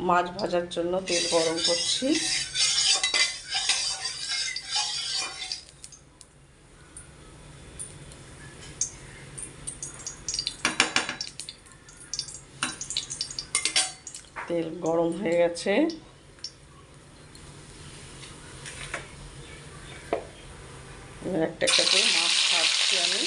মাছ ভাজার জন্য তেল গরম করছি। তেল গরম হয়ে গেছে। এবার একটা একটা করে মাছ ভাজছি আমি।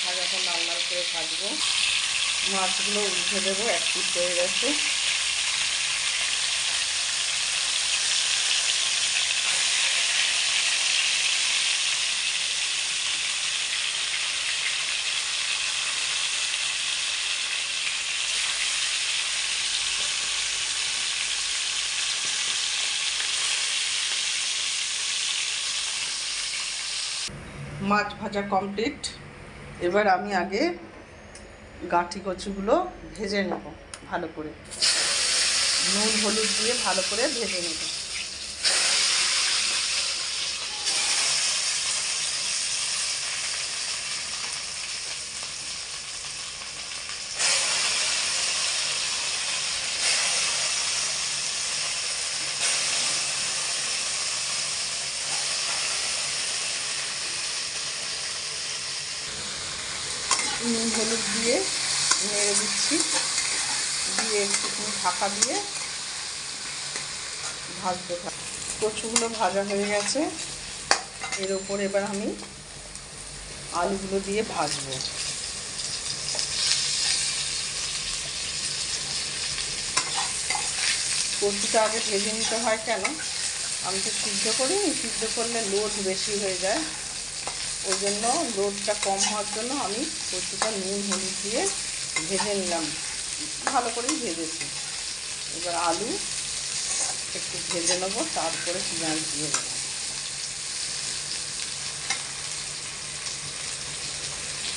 ভাজাটা লাল লাল করে ভাজবো। মাছগুলো উঠে দেবো, এক পিঠ হয়ে গেছে। মাছ ভাজা কমপ্লিট। এবার আমি আগে গাঁঠি কচুগুলো ভেজে নেব ভালো করে, নুন হলুদ দিয়ে ভালো করে ভেজে নেব। নুন হলুদ দিয়ে নেড়ে দিচ্ছি, দিয়ে একটুখানি ঢাকা দিয়ে ভাজতে থাকি। কচুগুলো ভাজা হয়ে গেছে। এর ওপর এবার আমি আলুগুলো দিয়ে ভাজবো। কচুটা আগে ভেজে নিতে হয় কেন, আমি তো সিদ্ধ করিনি, সিদ্ধ করলে লোড বেশি হয়ে যায়। ওই জন্য লোডটা কম হওয়ার জন্য আমি কচুটা নুন হলুদ দিয়ে ভেজে নিলাম, ভালো করেই ভেজেছি। এবার আলু একটু ভেজে নেবো, তারপরে পেঁয়াজ দিয়ে দেবো।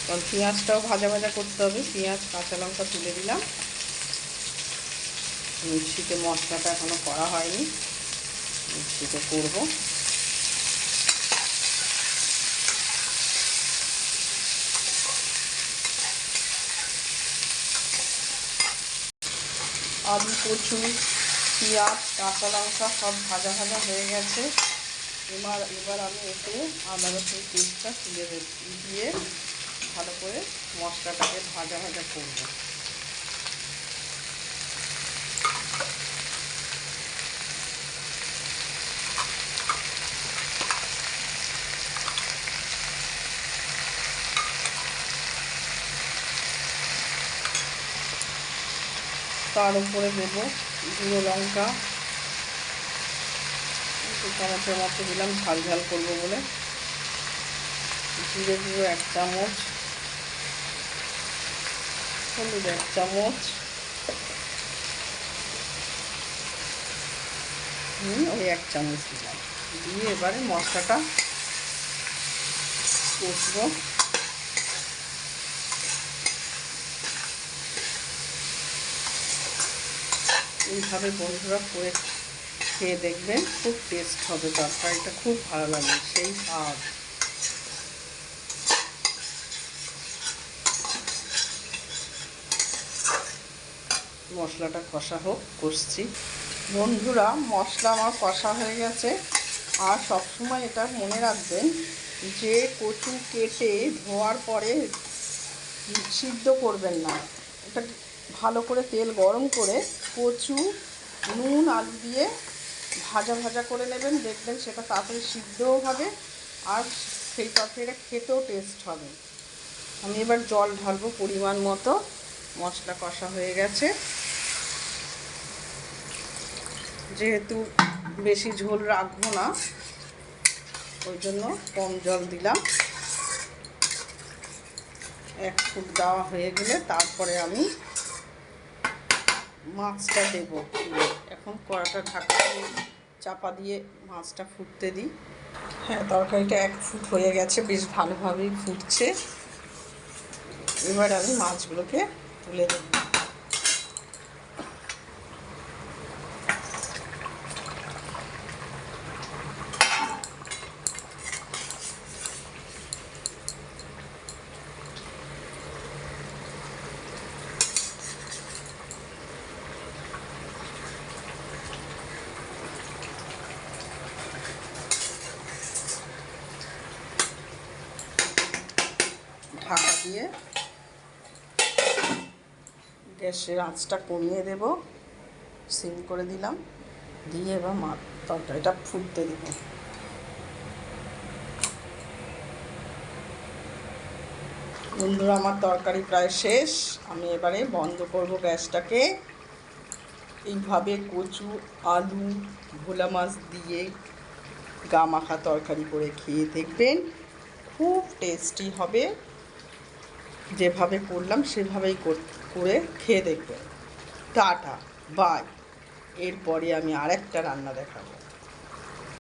কারণ পেঁয়াজটাও ভাজা ভাজা করতে হবে। পেঁয়াজ কাঁচা লঙ্কা তুলে দিলাম। মিক্সিতে মশলাটা এখনও করা হয়নি, মিক্সিতে করবো। আলু, কচু, পেঁয়াজ, কাঁচা লঙ্কা সব ভাজা ভাজা হয়ে গেছে। এবার আমি এতে আদা রসুন পেস্টটা তুলে দিয়ে ভালো করে মশলাটাকে ভাজা ভাজা করব। তার উপরে দেবো গুঁড়ো লঙ্কা, একটু চামচের মতো দিলাম ঝাল ঝাল করবো বলে। জিরে গুঁড়ো 1 চামচ, হলুদ 1 চামচ, ওই 1 চামচ দিলাম। দিয়ে এবারে মশলাটা কষবো। এইভাবে বন্ধুরা করে খেয়ে দেখবেন, খুব টেস্ট হবে। তরকারিটা খুব ভালো লাগবে, সেই স্বাদ। মশলাটা কষা হোক, কষছি। বন্ধুরা মশলা আমার কষা হয়ে গেছে। আর সবসময় এটা মনে রাখবেন যে কচু কেটে ধোয়ার পরে সিদ্ধ করবেন না। এটা ভালো করে তেল গরম করে কচু নুন আলু দিয়ে ভাজা ভাজা করে নেবেন, দেখবেন সেটা তাড়াতাড়ি সিদ্ধও হবে আর সেই তরকারিটা খেতেও টেস্ট হবে। আমি এবার জল ঢালবো পরিমাণ মতো। মশলা কষা হয়ে গেছে, যেহেতু বেশি ঝোল রাখবো না ওই জন্য কম জল দিলাম। 1 ফুট দেওয়া হয়ে গেলে তারপরে আমি মাছটা দেব। এখন কড়াটা ঢাকা দিয়ে চাপা দিয়ে মাছটা ফুটতে দিই। হ্যাঁ, তরকারিটা 1 ফুট হয়ে গেছে, বেশ ভালোভাবেই ফুটছে। এবার আমি মাছগুলোকে তুলে দেব। ঢাকা দিয়ে গ্যাসের আঁচটা কমিয়ে দেব, সিম করে দিলাম, দিয়ে এবার তরকারিটা ফুটতে দেব। বন্ধুরা আমার তরকারি প্রায় শেষ, আমি এবারে বন্ধ করব গ্যাসটাকে। এইভাবে কচু, আলু, ভোলা মাছ দিয়ে গা মাখা তরকারি করে খেয়ে দেখবেন, খুব টেস্টি হবে। যেভাবে করলাম সেভাবেই করে খেয়ে দেখবেন। Tata, bye. এরপরে আমি আরেকটা রান্না দেখাবো।